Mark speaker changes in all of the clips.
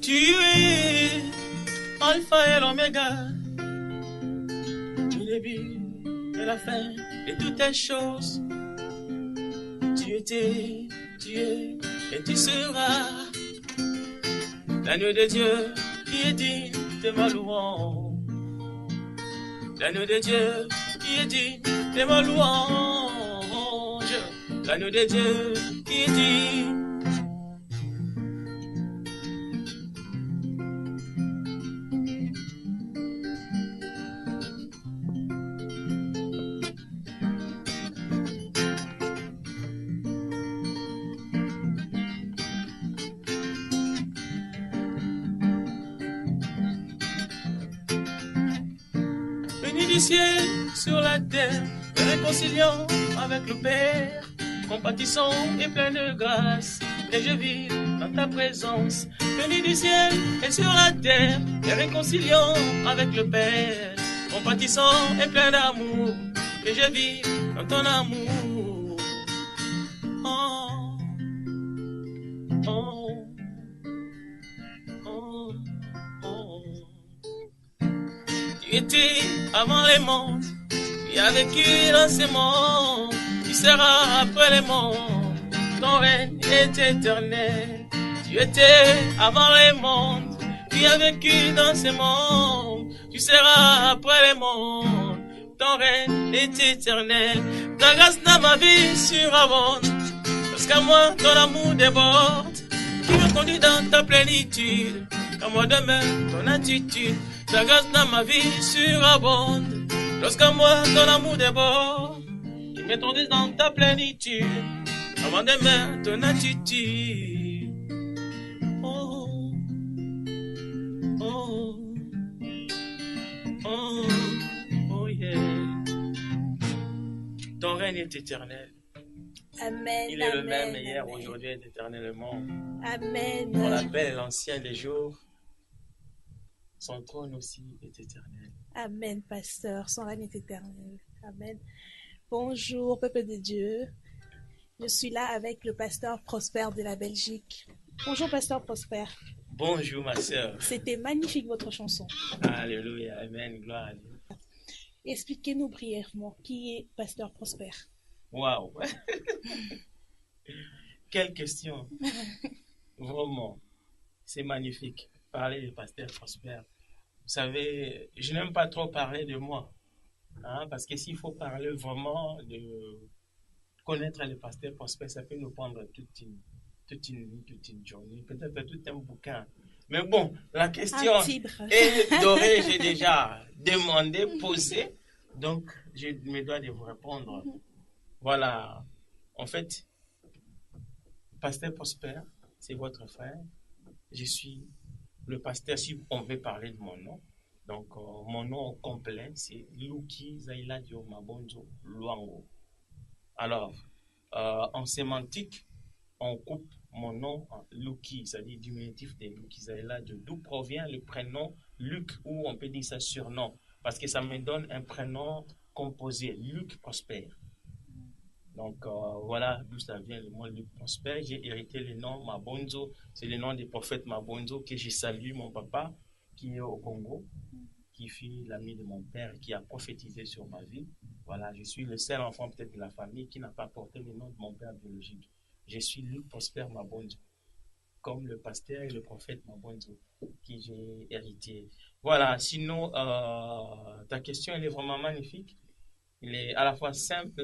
Speaker 1: Tu es Alpha et l'Oméga, le début et la fin de toutes les choses. Tu étais, tu es et tu seras l'agneau de Dieu qui est digne de ma louange. L'agneau de Dieu qui est digne de ma louange. L'agneau de Dieu qui est digne. Du ciel sur la terre, réconciliant avec le Père, compatissant et plein de grâce, et je vis dans ta présence. Venu du ciel et sur la terre, et réconciliant avec le Père, compatissant et plein d'amour, et je vis dans ton amour. Oh, oh, oh, oh. Tu étais avant les mondes, tu as vécu dans ces mondes, tu seras après les mondes, ton règne est éternel. Tu étais avant les mondes, tu as vécu dans ces mondes, tu seras après les mondes, ton règne est éternel. Ta grâce dans ma vie surabonde, parce qu'à moi ton amour déborde, qui me conduit dans ta plénitude, qu'à moi demeure ton attitude. Ta grâce dans ma vie surabonde, lorsqu'à moi ton amour déborde, tu m'introduis dans ta plénitude, avant demeure ton attitude. Oh, oh, oh, oh yeah. Ton règne est éternel.
Speaker 2: Amen.
Speaker 1: Il est le même hier, aujourd'hui et éternellement.
Speaker 2: Amen.
Speaker 1: On l'appelle l'ancien des jours. Son trône aussi est éternel.
Speaker 2: Amen, pasteur. Son règne est éternel. Amen. Bonjour, peuple de Dieu. Je suis là avec le pasteur Prosper de la Belgique. Bonjour, pasteur Prosper.
Speaker 1: Bonjour, ma sœur.
Speaker 2: C'était magnifique, votre chanson.
Speaker 1: Alléluia. Amen. Gloire à Dieu.
Speaker 2: Expliquez-nous brièvement qui est pasteur Prosper.
Speaker 1: Waouh. Quelle question. Vraiment. C'est magnifique. Parler de pasteur Prosper. Vous savez, je n'aime pas trop parler de moi. Parce que s'il faut parler vraiment de connaître le pasteur Prosper, ça peut nous prendre toute une journée, peut-être tout un bouquin. Mais bon, la question est dorée, j'ai déjà demandé, posé, donc je me dois de vous répondre. Voilà, en fait, pasteur Prosper, c'est votre frère. Je suis le pasteur, si on veut parler de mon nom. Donc, mon nom complet, c'est Luki Zaila Dio Mabonzo Luango. Alors, en sémantique, on coupe mon nom en Luki, c'est-à-dire diminutif de Luki Zaila Dio. D'où provient le prénom Luc, ou on peut dire ça surnom, parce que ça me donne un prénom composé, Luc Prosper. Donc, voilà d'où ça vient le mot Luc Prosper. J'ai hérité le nom Mabonzo, c'est le nom du prophète Mabonzo que j'ai salué, mon papa, qui est au Congo, qui fut l'ami de mon père, qui a prophétisé sur ma vie. Voilà, je suis le seul enfant peut-être de la famille qui n'a pas porté le nom de mon père biologique. Je suis Luc Prosper Mabonzo, comme le pasteur et le prophète Mabonzo, qui j'ai hérité. Voilà, sinon, ta question, elle est vraiment magnifique. Elle est à la fois simple,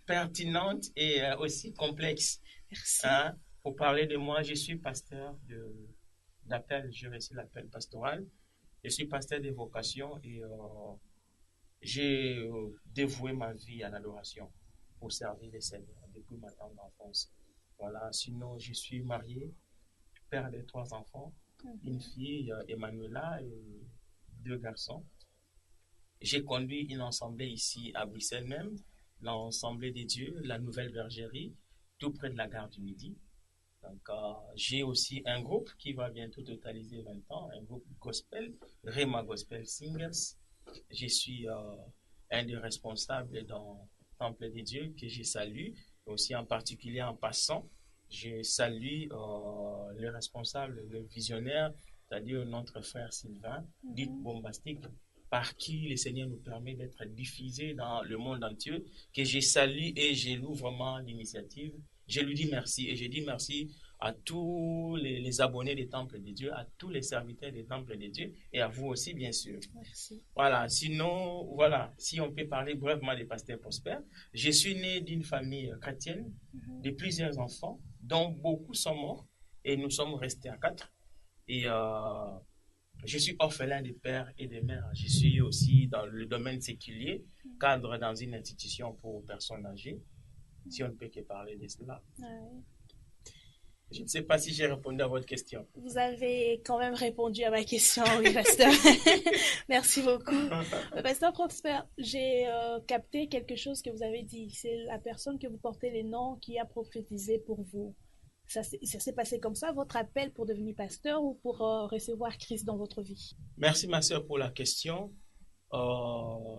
Speaker 1: pertinente et aussi complexe.
Speaker 2: Merci.
Speaker 1: Pour parler de moi, je suis pasteur d'appel, j'ai reçu l'appel pastoral. Je suis pasteur de vocation et j'ai dévoué ma vie à l'adoration pour servir le Seigneur depuis ma tendre enfance. Voilà, sinon je suis marié, père de 3 enfants, une fille, Emmanuela, et 2 garçons. J'ai conduit une assemblée ici à Bruxelles même, l'Assemblée des Dieux, la Nouvelle Bergerie, tout près de la gare du Midi. Donc, j'ai aussi un groupe qui va bientôt totaliser 20 ans, un groupe gospel, Rema Gospel Singers. Je suis un des responsables dans Temple des Dieux que je salue, aussi en particulier en passant, je salue le responsable, le visionnaire, c'est-à-dire notre frère Sylvain, dit Bombastique, par qui le Seigneur nous permet d'être diffusés dans le monde entier, que je salue et je loue vraiment l'initiative. Je lui dis merci et je dis merci à tous les abonnés des Temples de Dieu, à tous les serviteurs des Temples de Dieu et à vous aussi, bien sûr.
Speaker 2: Merci.
Speaker 1: Voilà, sinon, voilà, si on peut parler brièvement des pasteurs prospères, je suis né d'une famille chrétienne, de plusieurs enfants, dont beaucoup sont morts et nous sommes restés à 4. Et je suis orphelin de père et de mère. Je suis aussi dans le domaine séculier, cadre dans une institution pour personnes âgées, si on ne peut que parler de cela.
Speaker 2: Ouais.
Speaker 1: Je ne sais pas si j'ai répondu à votre question.
Speaker 2: Vous avez quand même répondu à ma question, oui, pasteur. Merci beaucoup. Pasteur Prosper, j'ai capté quelque chose que vous avez dit. C'est la personne que vous portez les noms qui a prophétisé pour vous. Ça s'est passé comme ça, votre appel pour devenir pasteur ou pour recevoir Christ dans votre vie?
Speaker 1: Merci ma sœur pour la question.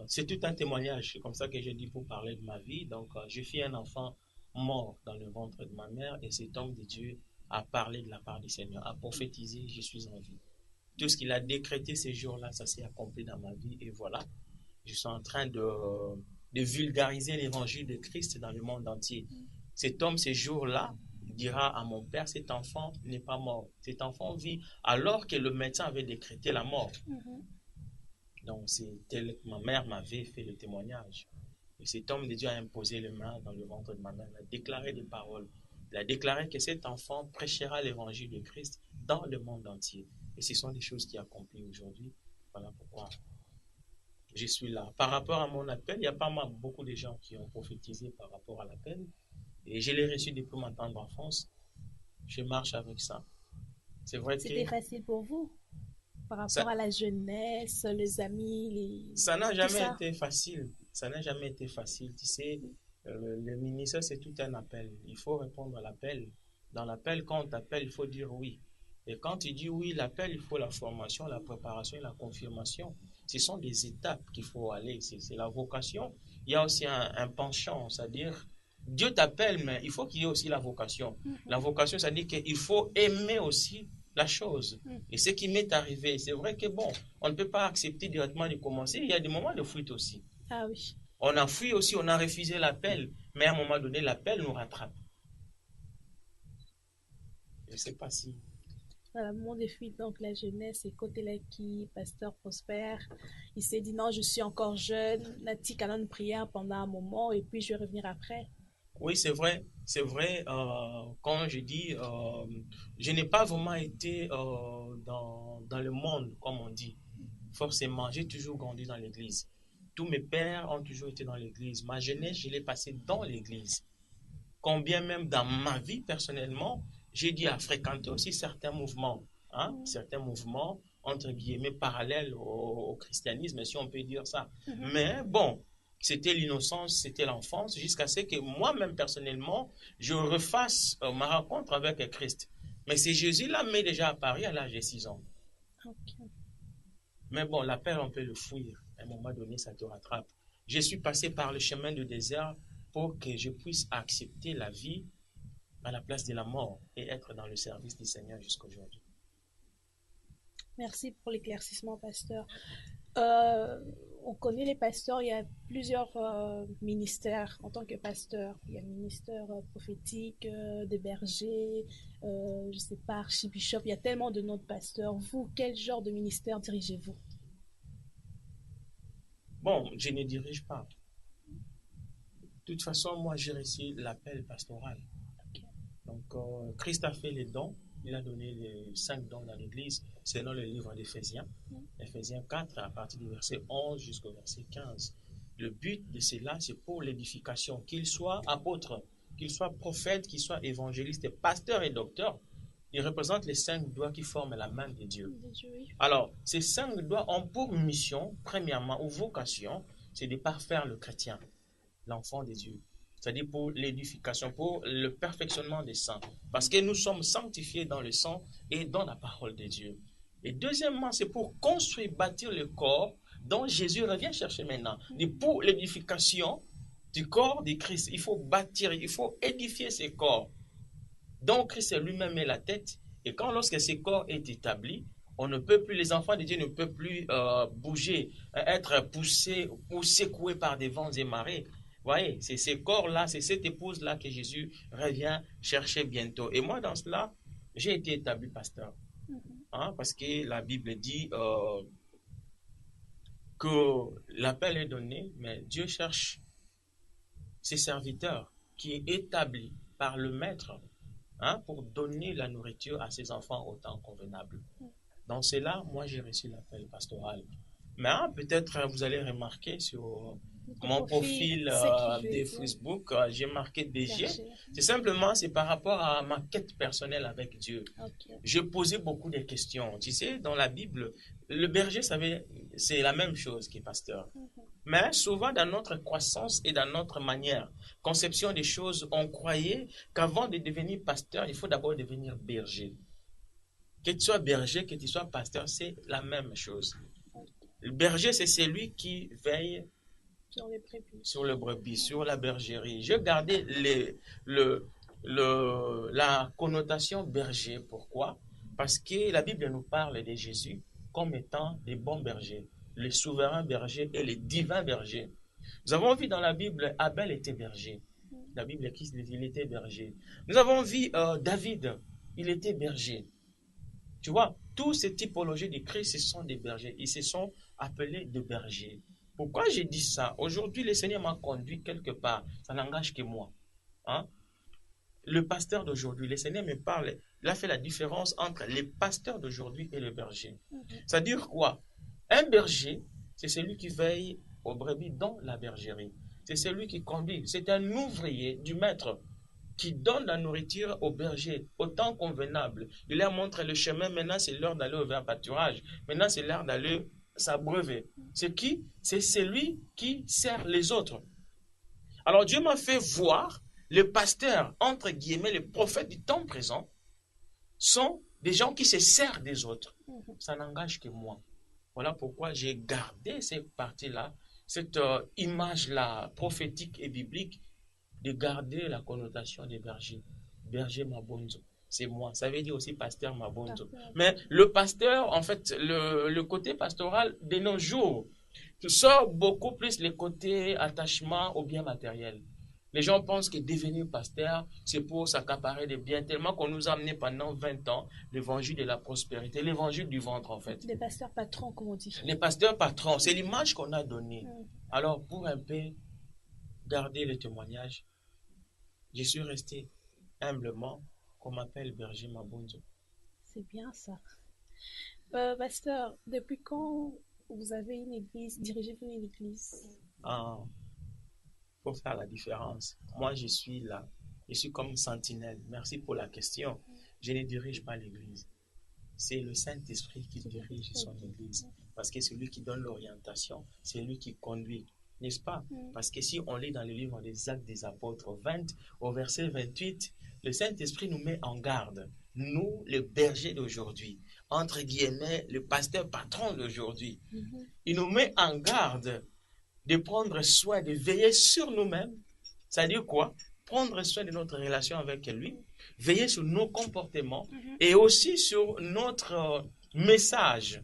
Speaker 1: C'est tout un témoignage, c'est comme ça que je dis pour parler de ma vie. Donc, je suis un enfant mort dans le ventre de ma mère et cet homme de Dieu a parlé de la part du Seigneur, a prophétisé, je suis en vie. Tout ce qu'il a décrété ces jours-là, ça s'est accompli dans ma vie et voilà, je suis en train de vulgariser l'évangile de Christ dans le monde entier. Cet homme, ces jours-là, dira à mon père, cet enfant n'est pas mort, cet enfant vit alors que le médecin avait décrété la mort. Donc, c'est tel que ma mère m'avait fait le témoignage. Et cet homme de Dieu a imposé les mains dans le ventre de ma mère, il a déclaré des paroles. Il a déclaré que cet enfant prêchera l'évangile de Christ dans le monde entier. Et ce sont des choses qui accomplissent aujourd'hui. Voilà pourquoi je suis là. Par rapport à mon appel, il y a pas mal, beaucoup de gens qui ont prophétisé par rapport à l'appel. Et je l'ai reçu depuis ma tendre enfance. Je marche avec ça. C'est vrai que...
Speaker 2: C'était facile pour vous? Par rapport à la jeunesse, les amis,
Speaker 1: Ça n'a jamais été facile. Ça n'a jamais été facile. Tu sais, le ministère, c'est tout un appel. Il faut répondre à l'appel. Dans l'appel, quand on t'appelle, il faut dire oui. Et quand tu dis oui, l'appel, il faut la formation, la préparation et la confirmation. Ce sont des étapes qu'il faut aller. C'est la vocation. Il y a aussi un penchant, c'est-à-dire, Dieu t'appelle, mais il faut qu'il y ait aussi la vocation. La vocation, c'est-à-dire qu'il faut aimer aussi la chose. Et ce qui m'est arrivé, c'est vrai que bon, on ne peut pas accepter directement de commencer. Il y a des moments de fuite aussi.
Speaker 2: Ah oui.
Speaker 1: On a fui aussi, on a refusé l'appel, mais à un moment donné, l'appel nous rattrape. Je ne sais pas si...
Speaker 2: Voilà, moment de fuite, donc la jeunesse, et côté là qui, pasteur Prosper, il s'est dit non, je suis encore jeune, Nati canon prière pendant un moment et puis je vais revenir après.
Speaker 1: Oui, c'est vrai. C'est vrai, quand je dis, je n'ai pas vraiment été dans le monde, comme on dit. Forcément, j'ai toujours grandi dans l'église. Tous mes pères ont toujours été dans l'église. Ma jeunesse, je l'ai passée dans l'église. Combien même dans ma vie, personnellement, j'ai dû fréquenter aussi certains mouvements, certains mouvements, entre guillemets, parallèles au christianisme, si on peut dire ça. Mais bon, c'était l'innocence, c'était l'enfance, jusqu'à ce que moi-même, personnellement, je refasse ma rencontre avec Christ. Mais c'est Jésus-là m'est déjà apparu à l'âge de 6 ans.
Speaker 2: Okay.
Speaker 1: Mais bon, l'appel, on peut le fuir. À un moment donné, ça te rattrape. Je suis passé par le chemin du désert pour que je puisse accepter la vie à la place de la mort et être dans le service du Seigneur jusqu'à aujourd'hui.
Speaker 2: Merci pour l'éclaircissement, pasteur. On connaît les pasteurs, il y a plusieurs ministères en tant que pasteur. Il y a le ministère prophétique, des bergers, je sais pas, archibishop, il y a tellement de noms de pasteurs. Vous, quel genre de ministère dirigez-vous?
Speaker 1: Bon, je ne dirige pas. De toute façon, moi, j'ai reçu l'appel pastoral. Okay. Donc, Christ a fait les dons. Il a donné les 5 dons dans l'Église, selon le livre d'Éphésiens. Éphésiens 4, à partir du verset 11 jusqu'au verset 15. Le but de cela, c'est pour l'édification, qu'il soit apôtre, qu'il soit prophète, qu'il soit évangéliste, pasteur et docteur. Il représente les 5 doigts qui forment la main de Dieu. Alors, ces 5 doigts ont pour mission, premièrement, ou vocation, c'est de parfaire le chrétien, l'enfant de Dieu. C'est-à-dire pour l'édification, pour le perfectionnement des saints. Parce que nous sommes sanctifiés dans le sang et dans la parole de Dieu. Et deuxièmement, c'est pour construire, bâtir le corps dont Jésus revient chercher maintenant. Et pour l'édification du corps de Christ, il faut bâtir, il faut édifier ces corps. Donc Christ lui-même est la tête Et quand lorsque ce corps est établi, on ne peut plus, les enfants de Dieu ne peuvent plus bouger, être poussés ou secoués par des vents et marées. Vous voyez, c'est ces corps-là, c'est cette épouse-là que Jésus revient chercher bientôt. Et moi, dans cela, j'ai été établi pasteur. Hein, parce que la Bible dit que l'appel est donné, mais Dieu cherche ses serviteurs qui est établi par le maître, hein, pour donner la nourriture à ses enfants au temps convenable. Dans cela, moi j'ai reçu l'appel pastoral. Mais hein, peut-être vous allez remarquer sur mon profil de Facebook, j'ai marqué DG. C'est simplement, c'est par rapport à ma quête personnelle avec Dieu. Je posais beaucoup de questions. Tu sais, dans la Bible, le berger, c'est la même chose que pasteur. Mais souvent, dans notre croissance et dans notre manière, conception des choses, on croyait qu'avant de devenir pasteur, il faut d'abord devenir berger. Que tu sois berger, que tu sois pasteur, c'est la même chose. Le berger, c'est celui qui veille sur le brebis, sur la bergerie. Je gardais la connotation berger. Pourquoi? Parce que la Bible nous parle de Jésus comme étant des bons bergers, les souverains bergers et les divins bergers. Nous avons vu dans la Bible, Abel était berger. La Bible dit qu'il était berger. Nous avons vu David, il était berger. Tu vois, tous ces typologies de Christ, ce sont des bergers. Ils se sont appelés de bergers. Pourquoi j'ai dit ça? Aujourd'hui, le Seigneur m'a conduit quelque part. Ça n'engage que moi. Hein? Le pasteur d'aujourd'hui, le Seigneur me parle. Il a fait la différence entre les pasteurs d'aujourd'hui et les bergers. Ça veut dire quoi? Un berger, c'est celui qui veille aux brebis dans la bergerie. C'est celui qui conduit. C'est un ouvrier du maître qui donne la nourriture aux bergers au temps convenable. Il leur montre le chemin. Maintenant, c'est l'heure d'aller au vert pâturage. Maintenant, c'est l'heure d'aller s'abreuver. C'est qui? C'est celui qui sert les autres. Alors, Dieu m'a fait voir les pasteurs, entre guillemets, les prophètes du temps présent, sont des gens qui se servent des autres. Ça n'engage que moi. Voilà pourquoi j'ai gardé cette partie-là, cette image-là prophétique et biblique, de garder la connotation des bergers. Berger Mabonzo, c'est moi. Ça veut dire aussi pasteur Mabonzo. Mais le pasteur, en fait, le côté pastoral de nos jours, sort beaucoup plus le côté attachement au bien matériel. Les gens pensent que devenir pasteur, c'est pour s'accaparer des biens, tellement qu'on nous a amené pendant 20 ans l'évangile de la prospérité, l'évangile du ventre, en fait.
Speaker 2: Les pasteurs patrons, comme on dit.
Speaker 1: Les pasteurs patrons, c'est l'image qu'on a donnée. Alors, pour un peu garder le témoignage, je suis resté humblement, qu'on m'appelle berger Mabonzo.
Speaker 2: C'est bien ça. Pasteur, depuis quand vous avez une église, dirigez-vous une église?
Speaker 1: Pour faire la différence, moi je suis là, je suis comme sentinelle. Merci pour la question. Je ne dirige pas l'église. C'est le Saint-Esprit qui dirige son église. Parce que c'est lui qui donne l'orientation, c'est lui qui conduit. N'est-ce pas? Parce que si on lit dans le livre des Actes des Apôtres 20, au verset 28, le Saint-Esprit nous met en garde. Nous, les bergers d'aujourd'hui, entre guillemets, le pasteur patron d'aujourd'hui, il nous met en garde de prendre soin, de veiller sur nous-mêmes. Ça veut dire quoi? Prendre soin de notre relation avec lui, veiller sur nos comportements et aussi sur notre message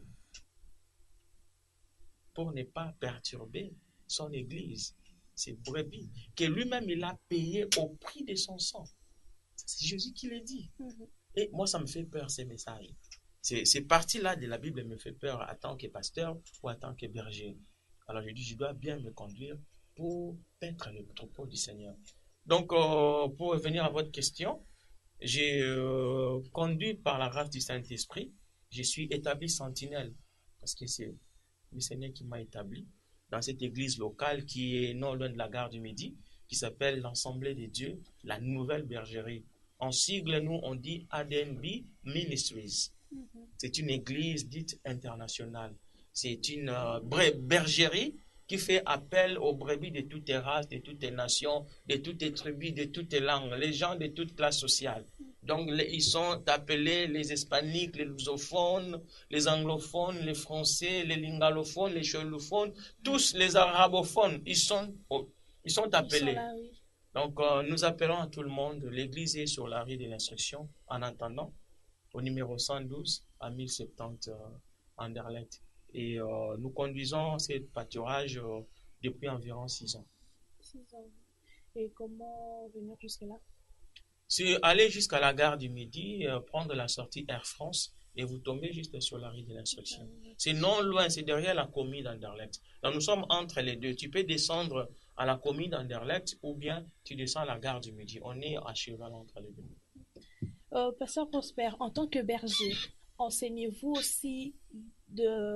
Speaker 1: pour ne pas perturber son église, ses brebis, que lui-même il a payé au prix de son sang. C'est Jésus qui l'a dit. Et moi, ça me fait peur, ces messages. Ces parties-là de la Bible me fait peur en tant que pasteur ou en tant que berger. Alors je dis, je dois bien me conduire pour être le troupeau du Seigneur. Donc, pour revenir à votre question, j'ai conduit par la grâce du Saint-Esprit, je suis établi sentinelle, parce que c'est le Seigneur qui m'a établi dans cette église locale qui est non loin de la gare du Midi, qui s'appelle l'Assemblée des Dieux, la Nouvelle Bergerie. En sigle, nous, on dit ADNB Ministries. C'est une église dite internationale. C'est une bergerie qui fait appel aux brebis de toutes les races, de toutes les nations, de toutes les tribus, de toutes les langues, les gens de toutes classes sociales. Donc, ils sont appelés les hispaniques, les lusophones, les anglophones, les français, les lingalophones, les cholophones, tous les arabophones, ils sont appelés. Là, oui. Donc, nous appelons à tout le monde. L'église est sur la rue de l'instruction en attendant. au numéro 112 à 1070 Anderlecht. Et nous conduisons ce pâturage depuis environ 6 ans.
Speaker 2: 6 ans. Et comment venir jusque-là?
Speaker 1: C'est aller jusqu'à la gare du Midi, prendre la sortie Air France et vous tombez juste sur la rue de l'Instruction. C'est non loin, c'est derrière la commune d'Anderlecht. Donc nous sommes entre les deux. Tu peux descendre à la commune d'Anderlecht ou bien tu descends à la gare du Midi. On est à cheval entre les deux.
Speaker 2: Pasteur Prosper, en tant que berger, enseignez-vous aussi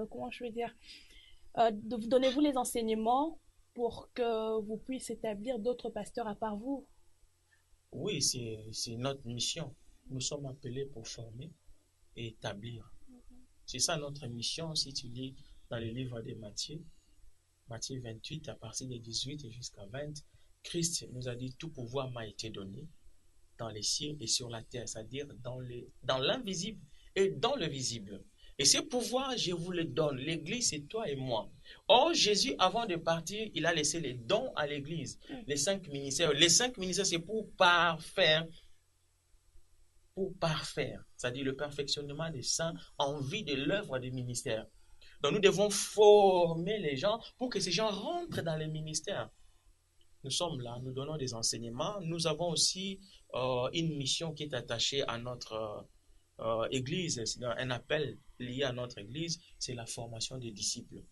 Speaker 2: comment je veux dire, donnez-vous les enseignements pour que vous puissiez établir d'autres pasteurs à part vous?
Speaker 1: Oui, c'est notre mission. Nous sommes appelés pour former et établir. C'est ça notre mission. Si tu lis dans le livre de Matthieu 28, à partir de 18 et jusqu'à 20, Christ nous a dit: tout pouvoir m'a été donné dans les cieux et sur la terre, c'est-à-dire dans l'invisible et dans le visible. Et ce pouvoir, je vous le donne. L'Église, c'est toi et moi. Or, Jésus, avant de partir, il a laissé les dons à l'Église. Les 5 ministères. Les 5 ministères, c'est pour parfaire. C'est-à-dire le perfectionnement des saints en vue de l'œuvre du ministère. Donc, nous devons former les gens pour que ces gens rentrent dans les ministères. Nous sommes là, nous donnons des enseignements. Nous avons aussi une mission qui est attachée à notre église. C'est un appel lié à notre église, c'est la formation des disciples.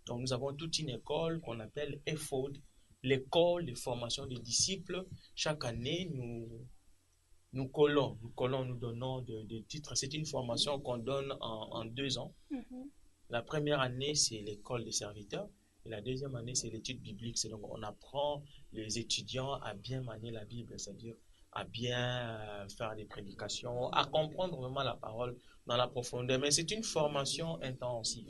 Speaker 1: Donc nous avons toute une école qu'on appelle EFOD, l'école de formation des disciples. Chaque année, nous donnons des titres. C'est une formation qu'on donne en 2 ans. La première année, c'est l'école des serviteurs. Et la deuxième année, c'est l'étude biblique. C'est donc on apprend les étudiants à bien manier la Bible, c'est-à-dire à bien faire des prédications, à comprendre vraiment la parole dans la profondeur. Mais c'est une formation intensive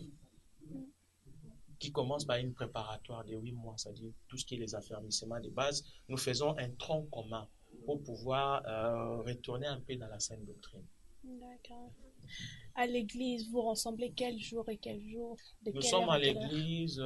Speaker 1: qui commence par une préparatoire de 8 mois, c'est-à-dire tout ce qui est les affermissements de base. Nous faisons un tronc commun pour pouvoir retourner un peu dans la saine doctrine.
Speaker 2: D'accord. À l'église, vous rassemblez quel jour et quel jour?
Speaker 1: Nous sommes à l'église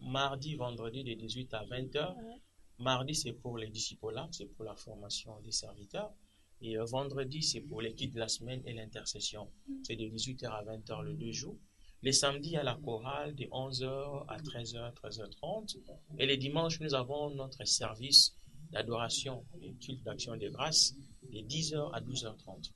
Speaker 1: mardi, vendredi de 18 à 20h. Ouais. Mardi, c'est pour les disciples-là, c'est pour la formation des serviteurs. Et vendredi, c'est pour l'équipe de la semaine et l'intercession. C'est de 18h à 20h les 2 jours. Les samedis, à la chorale, de 11h à 13h, 13h30. Et les dimanches, nous avons notre service d'adoration et culte d'action de grâce de 10h à 12h30.